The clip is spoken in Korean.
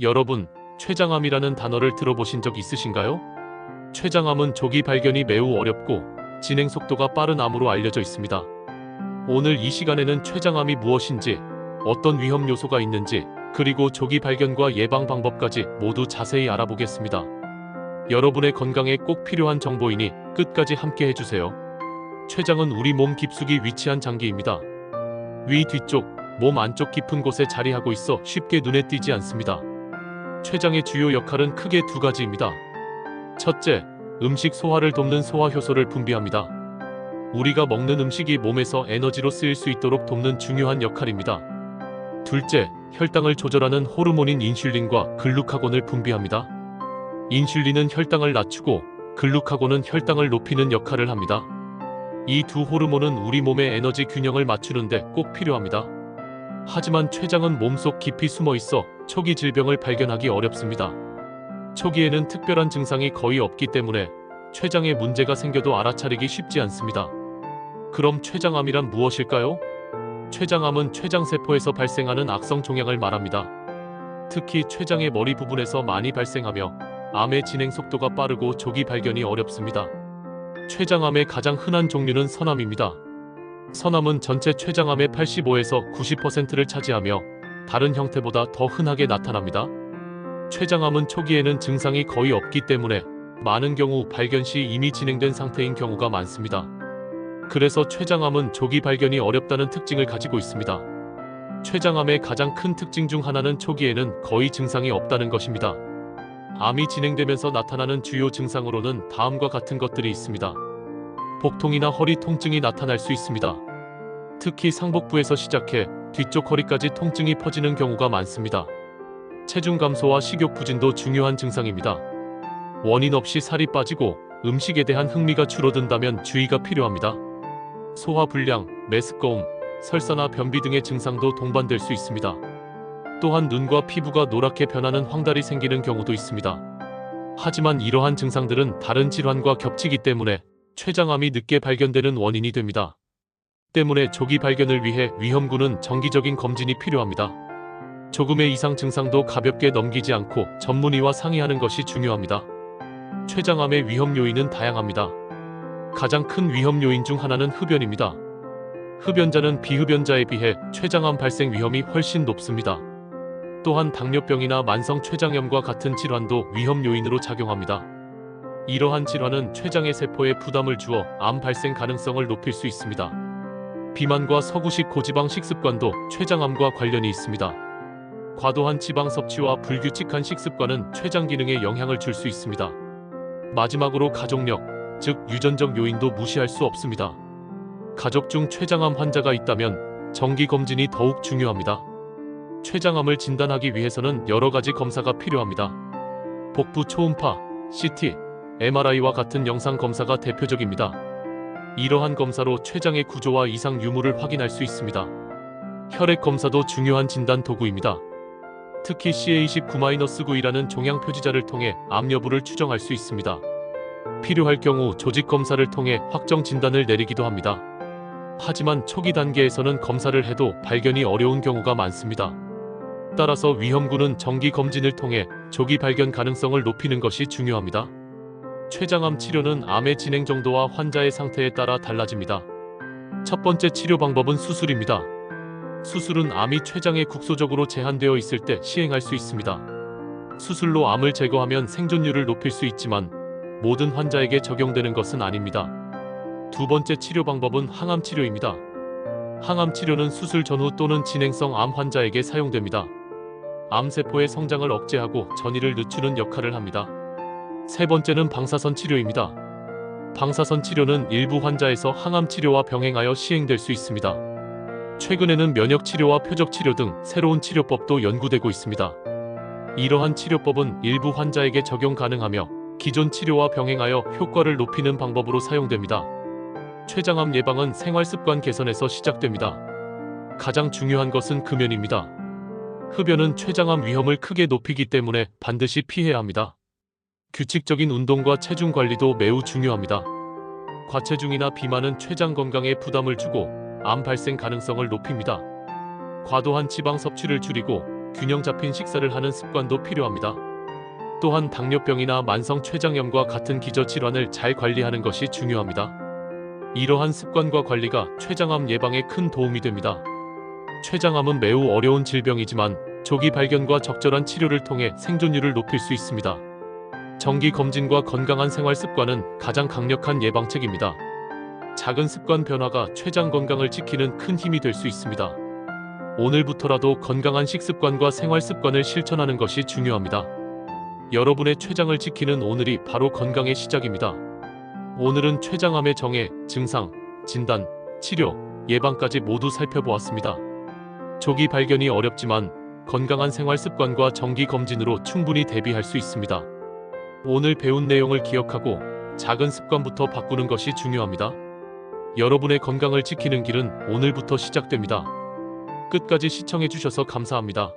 여러분, 췌장암이라는 단어를 들어보신 적 있으신가요? 췌장암은 조기 발견이 매우 어렵고 진행 속도가 빠른 암으로 알려져 있습니다. 오늘 이 시간에는 췌장암이 무엇인지, 어떤 위험 요소가 있는지, 그리고 조기 발견과 예방 방법까지 모두 자세히 알아보겠습니다. 여러분의 건강에 꼭 필요한 정보이니 끝까지 함께 해주세요. 췌장은 우리 몸 깊숙이 위치한 장기입니다. 위 뒤쪽, 몸 안쪽 깊은 곳에 자리하고 있어 쉽게 눈에 띄지 않습니다. 췌장의 주요 역할은 크게 두 가지입니다. 첫째, 음식 소화를 돕는 소화효소를 분비합니다. 우리가 먹는 음식이 몸에서 에너지로 쓰일 수 있도록 돕는 중요한 역할입니다. 둘째, 혈당을 조절하는 호르몬인 인슐린과 글루카곤을 분비합니다. 인슐린은 혈당을 낮추고 글루카곤은 혈당을 높이는 역할을 합니다. 이 두 호르몬은 우리 몸의 에너지 균형을 맞추는데 꼭 필요합니다. 하지만 췌장은 몸속 깊이 숨어 있어 초기 질병을 발견하기 어렵습니다. 초기에는 특별한 증상이 거의 없기 때문에 췌장에 문제가 생겨도 알아차리기 쉽지 않습니다. 그럼 췌장암이란 무엇일까요? 췌장암은 췌장세포에서 발생하는 악성 종양을 말합니다. 특히 췌장의 머리 부분에서 많이 발생하며 암의 진행 속도가 빠르고 조기 발견이 어렵습니다. 췌장암의 가장 흔한 종류는 선암입니다. 선암은 전체 췌장암의 85에서 90%를 차지하며 다른 형태보다 더 흔하게 나타납니다. 췌장암은 초기에는 증상이 거의 없기 때문에 많은 경우 발견 시 이미 진행된 상태인 경우가 많습니다. 그래서 췌장암은 조기 발견이 어렵다는 특징을 가지고 있습니다. 췌장암의 가장 큰 특징 중 하나는 초기에는 거의 증상이 없다는 것입니다. 암이 진행되면서 나타나는 주요 증상으로는 다음과 같은 것들이 있습니다. 복통이나 허리 통증이 나타날 수 있습니다. 특히 상복부에서 시작해 뒤쪽 허리까지 통증이 퍼지는 경우가 많습니다. 체중 감소와 식욕 부진도 중요한 증상입니다. 원인 없이 살이 빠지고 음식에 대한 흥미가 줄어든다면 주의가 필요합니다. 소화불량, 메스꺼움, 설사나 변비 등의 증상도 동반될 수 있습니다. 또한 눈과 피부가 노랗게 변하는 황달이 생기는 경우도 있습니다. 하지만 이러한 증상들은 다른 질환과 겹치기 때문에 췌장암이 늦게 발견되는 원인이 됩니다. 때문에 조기 발견을 위해 위험군은 정기적인 검진이 필요합니다. 조금의 이상 증상도 가볍게 넘기지 않고 전문의와 상의하는 것이 중요합니다. 췌장암의 위험 요인은 다양합니다. 가장 큰 위험 요인 중 하나는 흡연입니다. 흡연자는 비흡연자에 비해 췌장암 발생 위험이 훨씬 높습니다. 또한 당뇨병이나 만성 췌장염과 같은 질환도 위험 요인으로 작용합니다. 이러한 질환은 췌장의 세포에 부담을 주어 암 발생 가능성을 높일 수 있습니다. 비만과 서구식 고지방 식습관도 췌장암과 관련이 있습니다. 과도한 지방 섭취와 불규칙한 식습관은 췌장 기능에 영향을 줄 수 있습니다. 마지막으로 가족력, 즉 유전적 요인도 무시할 수 없습니다. 가족 중 췌장암 환자가 있다면 정기 검진이 더욱 중요합니다. 췌장암을 진단하기 위해서는 여러 가지 검사가 필요합니다. 복부 초음파, CT, MRI와 같은 영상 검사가 대표적입니다. 이러한 검사로 췌장의 구조와 이상 유무를 확인할 수 있습니다. 혈액 검사도 중요한 진단 도구입니다. 특히 CA19-9이라는 종양 표지자를 통해 암 여부를 추정할 수 있습니다. 필요할 경우 조직 검사를 통해 확정 진단을 내리기도 합니다. 하지만 초기 단계에서는 검사를 해도 발견이 어려운 경우가 많습니다. 따라서 위험군은 정기 검진을 통해 조기 발견 가능성을 높이는 것이 중요합니다. 췌장암 치료는 암의 진행 정도와 환자의 상태에 따라 달라집니다. 첫 번째 치료 방법은 수술입니다. 수술은 암이 췌장에 국소적으로 제한되어 있을 때 시행할 수 있습니다. 수술로 암을 제거하면 생존율을 높일 수 있지만 모든 환자에게 적용되는 것은 아닙니다. 두 번째 치료 방법은 항암 치료입니다. 항암 치료는 수술 전후 또는 진행성 암 환자에게 사용됩니다. 암세포의 성장을 억제하고 전이를 늦추는 역할을 합니다. 세 번째는 방사선 치료입니다. 방사선 치료는 일부 환자에서 항암 치료와 병행하여 시행될 수 있습니다. 최근에는 면역 치료와 표적 치료 등 새로운 치료법도 연구되고 있습니다. 이러한 치료법은 일부 환자에게 적용 가능하며 기존 치료와 병행하여 효과를 높이는 방법으로 사용됩니다. 췌장암 예방은 생활습관 개선에서 시작됩니다. 가장 중요한 것은 금연입니다. 흡연은 췌장암 위험을 크게 높이기 때문에 반드시 피해야 합니다. 규칙적인 운동과 체중 관리도 매우 중요합니다. 과체중이나 비만은 췌장 건강에 부담을 주고 암 발생 가능성을 높입니다. 과도한 지방 섭취를 줄이고 균형 잡힌 식사를 하는 습관도 필요합니다. 또한 당뇨병이나 만성 췌장염과 같은 기저질환을 잘 관리하는 것이 중요합니다. 이러한 습관과 관리가 췌장암 예방에 큰 도움이 됩니다. 췌장암은 매우 어려운 질병이지만 조기 발견과 적절한 치료를 통해 생존율을 높일 수 있습니다. 정기 검진과 건강한 생활 습관은 가장 강력한 예방책입니다. 작은 습관 변화가 췌장 건강을 지키는 큰 힘이 될 수 있습니다. 오늘부터라도 건강한 식습관과 생활 습관을 실천하는 것이 중요합니다. 여러분의 췌장을 지키는 오늘이 바로 건강의 시작입니다. 오늘은 췌장암의 정해, 증상, 진단, 치료, 예방까지 모두 살펴보았습니다. 조기 발견이 어렵지만 건강한 생활 습관과 정기 검진으로 충분히 대비할 수 있습니다. 오늘 배운 내용을 기억하고 작은 습관부터 바꾸는 것이 중요합니다. 여러분의 건강을 지키는 길은 오늘부터 시작됩니다. 끝까지 시청해주셔서 감사합니다.